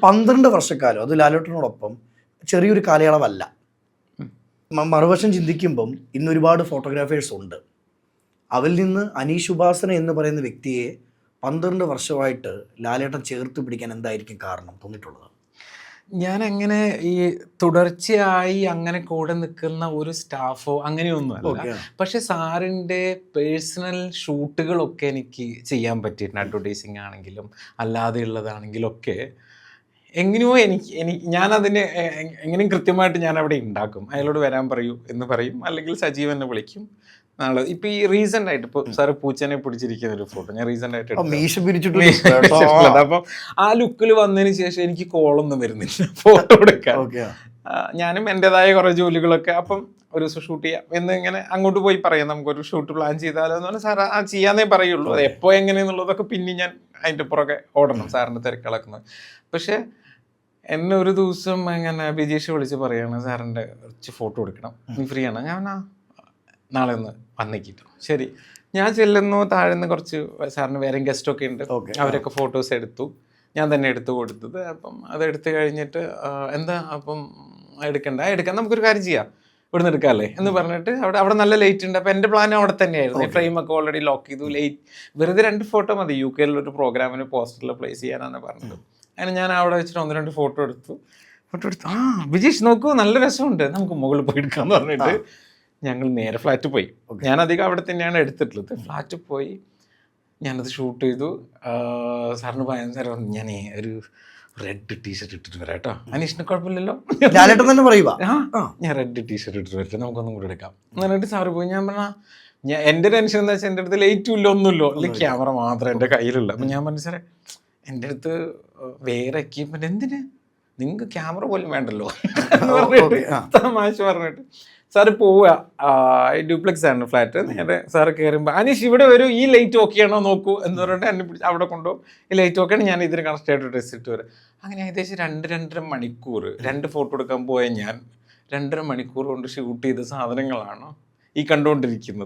12 വർഷക്കാലം അത് ലാലേട്ടനോടൊപ്പം ചെറിയൊരു കാലയളവല്ല. മറുവശം ചിന്തിക്കുമ്പം ഇന്ന് ഒരുപാട് ഫോട്ടോഗ്രാഫേഴ്സ് ഉണ്ട്. അവരിൽ നിന്ന് അനീഷ് ഉപാസന എന്ന് പറയുന്ന വ്യക്തിയെ 12 വർഷമായിട്ട് ലാലേട്ടൻ ചേർത്ത് പിടിക്കാൻ എന്തായിരിക്കും കാരണം തോന്നിയിട്ടുള്ളത്? ഞാൻ അങ്ങനെ ഈ തുടർച്ചയായി അങ്ങനെ കൂടെ നിൽക്കുന്ന ഒരു സ്റ്റാഫോ അങ്ങനെയൊന്നും അല്ല. ഓക്കെ. പക്ഷെ സാറിൻ്റെ പേഴ്സണൽ ഷൂട്ടുകളൊക്കെ എനിക്ക് ചെയ്യാൻ പറ്റിയിട്ടുണ്ട്. അഡ്വർടൈസിങ് ആണെങ്കിലും അല്ലാതെ ഉള്ളതാണെങ്കിലും ഒക്കെ എങ്ങനെയോ ഞാനതിന് എങ്ങനെയും കൃത്യമായിട്ട് ഞാൻ അവിടെ ഉണ്ടാക്കും. അയാളോട് വരാൻ പറയൂ എന്ന് പറയും, അല്ലെങ്കിൽ സജീവ് എന്നെ വിളിക്കും. നാളെ ഇപ്പം ഈ റീസെൻ്റ് ആയിട്ട് ഇപ്പോൾ സാറ് പൂച്ചനെ പിടിച്ചിരിക്കുന്ന ഒരു ഫോട്ടോ ഞാൻ റീസെൻ്റ് ആയിട്ട് അപ്പം ആ ലുക്കിൽ വന്നതിന് ശേഷം എനിക്ക് കോളൊന്നും വരുന്നില്ല ഫോട്ടോ എടുക്കാൻ. ഞാനും എൻ്റെതായ കുറേ ജോലികളൊക്കെ അപ്പം ഒരു ദിവസം ഷൂട്ട് ചെയ്യാം എന്ന് ഇങ്ങനെ അങ്ങോട്ട് പോയി പറയാം, നമുക്കൊരു ഷൂട്ട് പ്ലാൻ ചെയ്താലോ എന്ന് പറഞ്ഞാൽ സാർ ആ ചെയ്യാന്നേ പറയുള്ളൂ. അത് എപ്പോൾ എങ്ങനെയെന്നുള്ളതൊക്കെ പിന്നെ ഞാൻ അതിൻ്റെ പുറകെ ഓടണം, സാറിൻ്റെ തിരക്കിളക്കുന്നത്. പക്ഷേ എന്നെ ഒരു ദിവസം ഇങ്ങനെ ബിജീഷ് വിളിച്ച് പറയാണ്, സാറിൻ്റെ കുറച്ച് ഫോട്ടോ എടുക്കണം, നീ ഫ്രീ ആണ്? ഞാൻ നാളെ ഒന്ന് വന്നേക്കിട്ടു. ശരി, ഞാൻ ചെല്ലുന്നു. താഴെ നിന്ന് കുറച്ച് സാറിന് വേറെ ഗസ്റ്റൊക്കെ ഉണ്ട്, അവരൊക്കെ ഫോട്ടോസ് എടുത്തു. ഞാൻ തന്നെ എടുത്തു കൊടുത്തത്. അപ്പം അതെടുത്ത് കഴിഞ്ഞിട്ട് എന്താ അപ്പം എടുക്കാൻ നമുക്കൊരു കാര്യം ചെയ്യാം, ഇവിടുന്ന് എടുക്കാമല്ലേ എന്ന് പറഞ്ഞിട്ട് അവിടെ നല്ല ലൈറ്റ് ഉണ്ട്. അപ്പം എൻ്റെ പ്ലാൻ അവിടെ തന്നെയായിരുന്നു. ഫ്രെയിമൊക്കെ ഓൾറെഡി ലോക്ക് ചെയ്തു. ലൈറ്റ് വെറുതെ 2 ഫോട്ടോ മതി, UK ഒരു പ്രോഗ്രാമിന് പോസ്റ്ററിൽ പ്ലേസ് ചെയ്യാനാണ് പറഞ്ഞത്. അങ്ങനെ ഞാൻ അവിടെ വെച്ചിട്ട് 1-2 ഫോട്ടോ എടുത്തു. ആ ബിജീഷ് നോക്കൂ, നല്ല രസമുണ്ട്, നമുക്ക് മുകളിൽ പോയി എടുക്കാമെന്ന് പറഞ്ഞിട്ട് ഞങ്ങൾ നേരെ ഫ്ലാറ്റ് പോയി. ഞാൻ അധികം അവിടെ തന്നെയാണ് എടുത്തിട്ടുള്ളത്. ഫ്ലാറ്റിൽ പോയി ഞാനത് ഷൂട്ട് ചെയ്തു. സാറിന് ഭയങ്കര ഞാൻ ഒരു റെഡ് ടീഷർട്ട് ഇട്ടിട്ട് വരാം കേട്ടോ, അനീഷിന് കുഴപ്പമില്ലല്ലോ, ഞാൻ റെഡ് ടീഷർട്ട് ഇട്ടിട്ട് വരട്ടെ, നമുക്കൊന്നും കൂടെ എടുക്കാം എന്ന് പറഞ്ഞിട്ട് സാറ് പോയി. ഞാൻ പറഞ്ഞാൽ എൻ്റെ ടെൻഷൻ എന്താ വെച്ചാൽ എൻ്റെ അടുത്ത് ലൈറ്റും ഇല്ല, ഒന്നുമില്ലോ, അല്ലെങ്കിൽ ക്യാമറ മാത്രം എൻ്റെ കയ്യിലുള്ള. അപ്പം ഞാൻ പറഞ്ഞു, സാറേ എൻ്റെ അടുത്ത് വേറെ എക്യുപ്മെൻറ്റ് എന്തിന്, നിങ്ങൾക്ക് ക്യാമറ പോലും വേണ്ടല്ലോ എന്ന് പറഞ്ഞിട്ട് തമാശ പറഞ്ഞിട്ട് സാറ് പോവുക. ഡ്യൂപ്ലെക്സ് ആണ് ഫ്ലാറ്റ്. നേരെ സാറ് കയറുമ്പോൾ, അനീഷ് ഇവിടെ വരും, ഈ ലൈറ്റ് ഓക്കെ ആണോ നോക്കൂ എന്ന് പറഞ്ഞിട്ട് എന്നെ പിടിച്ച് അവിടെ കൊണ്ടുപോകും. ഈ ലൈറ്റ് ഓക്കെയാണ്, ഞാൻ ഇതിന് കണക്ട് ആയിട്ട് ഡ്രസ് ഇട്ട് വരാം. അങ്ങനെ ഏകദേശം 2-2.5 മണിക്കൂർ 2 ഫോട്ടോ എടുക്കാൻ പോയ ഞാൻ 2.5 മണിക്കൂർ കൊണ്ട് ഷൂട്ട് ചെയ്ത സാധനങ്ങളാണ് ഈ കണ്ടുകൊണ്ടിരിക്കുന്നത്.